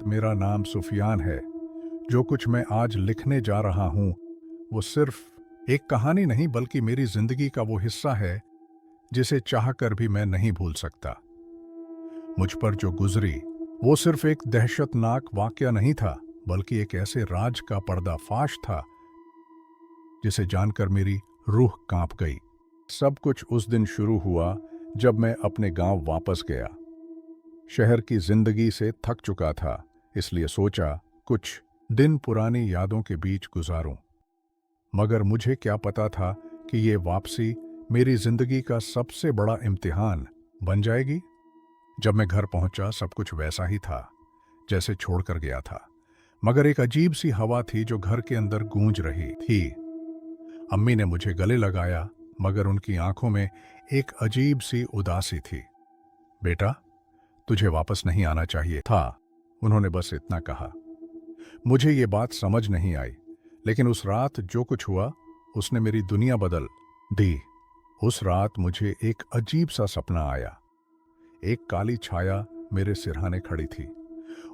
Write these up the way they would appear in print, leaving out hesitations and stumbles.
मेरा नाम सुफियान है। जो कुछ मैं आज लिखने जा रहा हूं, वो सिर्फ एक कहानी नहीं बल्कि मेरी जिंदगी का वो हिस्सा है जिसे चाहकर भी मैं नहीं भूल सकता। मुझ पर जो गुजरी वो सिर्फ एक दहशतनाक वाकया नहीं था, बल्कि एक ऐसे राज का पर्दाफाश था जिसे जानकर मेरी रूह कांप गई। सब कुछ उस दिन शुरू हुआ जब मैं अपने गांव वापस गया। शहर की जिंदगी से थक चुका था, इसलिए सोचा कुछ दिन पुरानी यादों के बीच गुजारूं। मगर मुझे क्या पता था कि ये वापसी मेरी जिंदगी का सबसे बड़ा इम्तिहान बन जाएगी। जब मैं घर पहुंचा, सब कुछ वैसा ही था जैसे छोड़कर गया था, मगर एक अजीब सी हवा थी जो घर के अंदर गूंज रही थी। अम्मी ने मुझे गले लगाया, मगर उनकी आंखों में एक अजीब सी उदासी थी। बेटा, तुझे वापस नहीं आना चाहिए था, उन्होंने बस इतना कहा। मुझे ये बात समझ नहीं आई, लेकिन उस रात जो कुछ हुआ उसने मेरी दुनिया बदल दी। उस रात मुझे एक अजीब सा सपना आया। एक काली छाया मेरे सिरहाने खड़ी थी।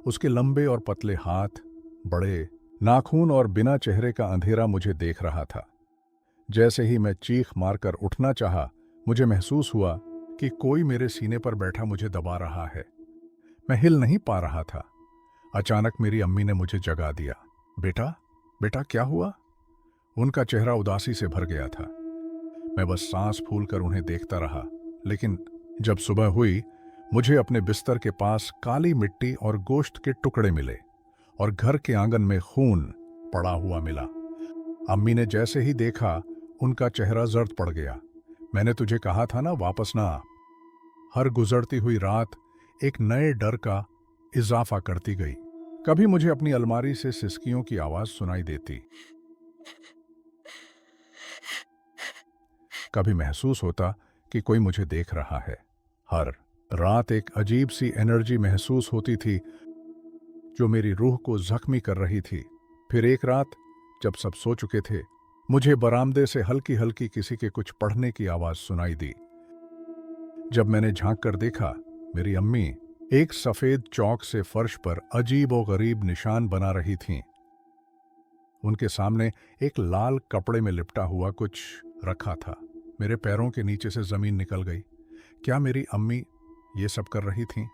उसके लंबे और पतले हाथ, बड़े नाखून और बिना चेहरे का अंधेरा मुझे देख रहा था। जैसे ही मैं चीख मारकर उठना चाहा, मुझे महसूस हुआ कि कोई मेरे सीने पर बैठा मुझे दबा रहा है। मैं हिल नहीं पा रहा था। अचानक मेरी अम्मी ने मुझे जगा दिया। बेटा, बेटा क्या हुआ? उनका चेहरा उदासी से भर गया था। मैं बस सांस फूलकर उन्हें देखता रहा, लेकिन जब सुबह हुई, मुझे अपने बिस्तर के पास काली मिट्टी और गोश्त के टुकड़े मिले और घर के आंगन में खून पड़ा हुआ मिला। अम्मी ने जैसे ही देखा, उनका चेहरा जर्द पड़ गया। मैंने तुझे कहा था ना, वापस ना आ। हर गुजरती हुई रात एक नए डर का इजाफा करती गई। कभी मुझे अपनी अलमारी से सिसकियों की आवाज सुनाई देती, कभी महसूस होता कि कोई मुझे देख रहा है। हर रात एक अजीब सी एनर्जी महसूस होती थी जो मेरी रूह को जख्मी कर रही थी। फिर एक रात जब सब सो चुके थे, मुझे बरामदे से हल्की हल्की किसी के कुछ पढ़ने की आवाज सुनाई दी। जब मैंने झांक कर देखा, मेरी अम्मी एक सफेद चौक से फर्श पर अजीब और गरीब निशान बना रही थीं। उनके सामने एक लाल कपड़े में लिपटा हुआ कुछ रखा था। मेरे पैरों के नीचे से जमीन निकल गई। क्या मेरी अम्मी ये सब कर रही थीं?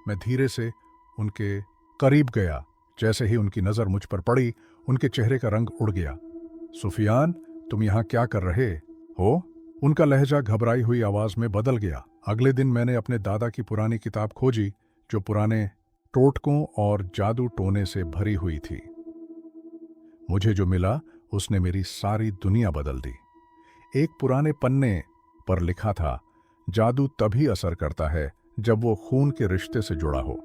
मैं धीरे से उनके करीब गया। जैसे ही उनकी नजर मुझ पर पड़ी, उनके चेहरे का रंग उड़ गया। सुफियान, तुम यहाँ क्या कर रहे हो? उनका लहजा घबराई हुई आवाज में बदल गया। अगले दिन मैंने अपने दादा की पुरानी किताब खोजी, जो पुराने टोटकों और जादू टोने से भरी हुई थी। मुझे जो मिला उसने मेरी सारी दुनिया बदल दी। एक पुराने पन्ने पर लिखा था, जादू तभी असर करता है जब वो खून के रिश्ते से जुड़ा हो,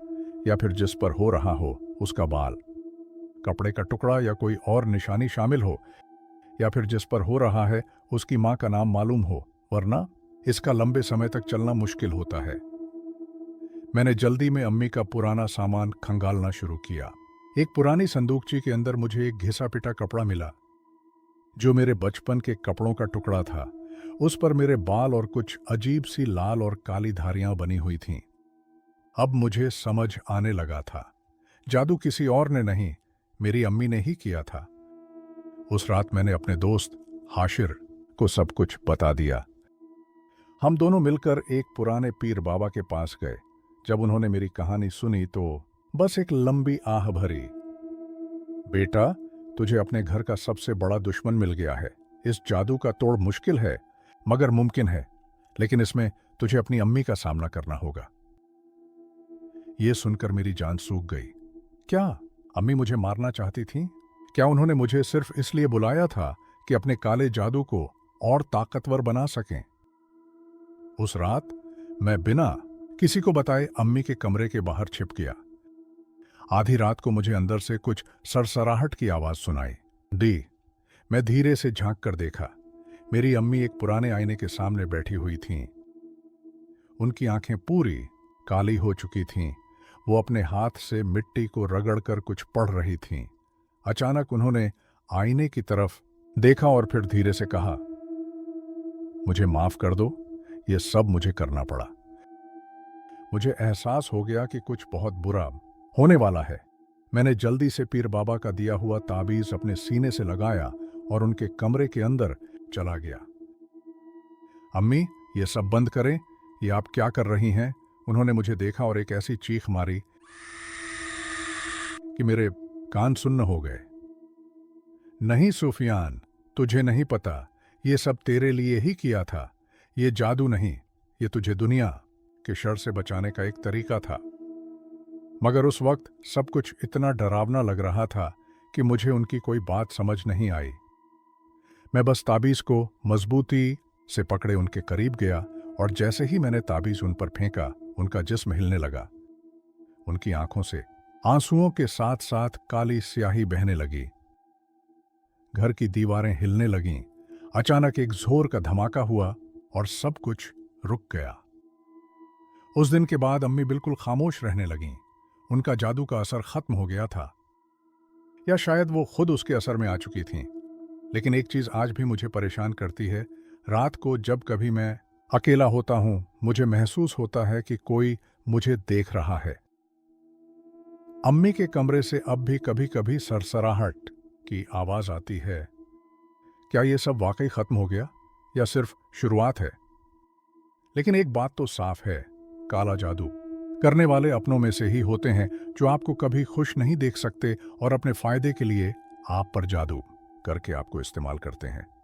या फिर जिस पर हो रहा हो उसका बाल, कपड़े का टुकड़ा या कोई और निशानी शामिल हो, या फिर जिस पर हो रहा है उसकी मां का नाम मालूम हो, वरना इसका लंबे समय तक चलना मुश्किल होता है। मैंने जल्दी में अम्मी का पुराना सामान खंगालना शुरू किया। एक पुरानी संदूकची के अंदर मुझे एक घिसा पिटा कपड़ा मिला, जो मेरे बचपन के कपड़ों का टुकड़ा था। उस पर मेरे बाल और कुछ अजीब सी लाल और काली धारियां बनी हुई थीं। अब मुझे समझ आने लगा था, जादू किसी और ने नहीं, मेरी अम्मी ने ही किया था। उस रात मैंने अपने दोस्त हाशिर को सब कुछ बता दिया। हम दोनों मिलकर एक पुराने पीर बाबा के पास गए। जब उन्होंने मेरी कहानी सुनी तो बस एक लंबी आह भरी। बेटा, तुझे अपने घर का सबसे बड़ा दुश्मन मिल गया है। इस जादू का तोड़ मुश्किल है, मगर मुमकिन है, लेकिन इसमें तुझे अपनी अम्मी का सामना करना होगा। यह सुनकर मेरी जान सूख गई। क्या अम्मी मुझे मारना चाहती थीं? क्या उन्होंने मुझे सिर्फ इसलिए बुलाया था कि अपने काले जादू को और ताकतवर बना सकें? उस रात मैं बिना किसी को बताए अम्मी के कमरे के बाहर छिप गया। आधी रात को मुझे अंदर से कुछ सरसराहट की आवाज सुनाई दी। मैं धीरे से झांक कर देखा। मेरी अम्मी एक पुराने आईने के सामने बैठी हुई थीं। उनकी आंखें पूरी काली हो चुकी थीं। वो अपने हाथ से मिट्टी को रगड़कर कुछ पढ़ रही थीं। अचानक उन्होंने आईने की तरफ देखा और फिर धीरे से कहा, मुझे माफ कर दो, ये सब मुझे करना पड़ा। मुझे एहसास हो गया कि कुछ बहुत बुरा होने वाला है। मैंने जल्दी से पीर बाबा का दिया हुआ ताबीज अपने सीने से लगाया और उनके कमरे के अंदर चला गया। अम्मी, ये सब बंद करें, ये आप क्या कर रही हैं? उन्होंने मुझे देखा और एक ऐसी चीख मारी कि मेरे कान सुन्न हो गए। नहीं सुफियान, तुझे नहीं पता, ये सब तेरे लिए ही किया था। ये जादू नहीं, ये तुझे दुनिया के शर से बचाने का एक तरीका था। मगर उस वक्त सब कुछ इतना डरावना लग रहा था कि मुझे उनकी कोई बात समझ नहीं आई। मैं बस ताबीज को मजबूती से पकड़े उनके करीब गया और जैसे ही मैंने ताबीज उन पर फेंका, उनका जिस्म हिलने लगा। उनकी आंखों से आंसुओं के साथ साथ काली स्याही बहने लगी। घर की दीवारें हिलने लगीं। अचानक एक जोर का धमाका हुआ और सब कुछ रुक गया। उस दिन के बाद अम्मी बिल्कुल खामोश रहने लगीं। उनका जादू का असर खत्म हो गया था, या शायद वो खुद उसके असर में आ चुकी थीं। लेकिन एक चीज आज भी मुझे परेशान करती है। रात को जब कभी मैं अकेला होता हूं, मुझे महसूस होता है कि कोई मुझे देख रहा है। अम्मी के कमरे से अब भी कभी कभी सरसराहट की आवाज आती है। क्या ये सब वाकई खत्म हो गया या सिर्फ शुरुआत है? लेकिन एक बात तो साफ है, काला जादू करने वाले अपनों में से ही होते हैं, जो आपको कभी खुश नहीं देख सकते और अपने फायदे के लिए आप पर जादू करके आपको इस्तेमाल करते हैं।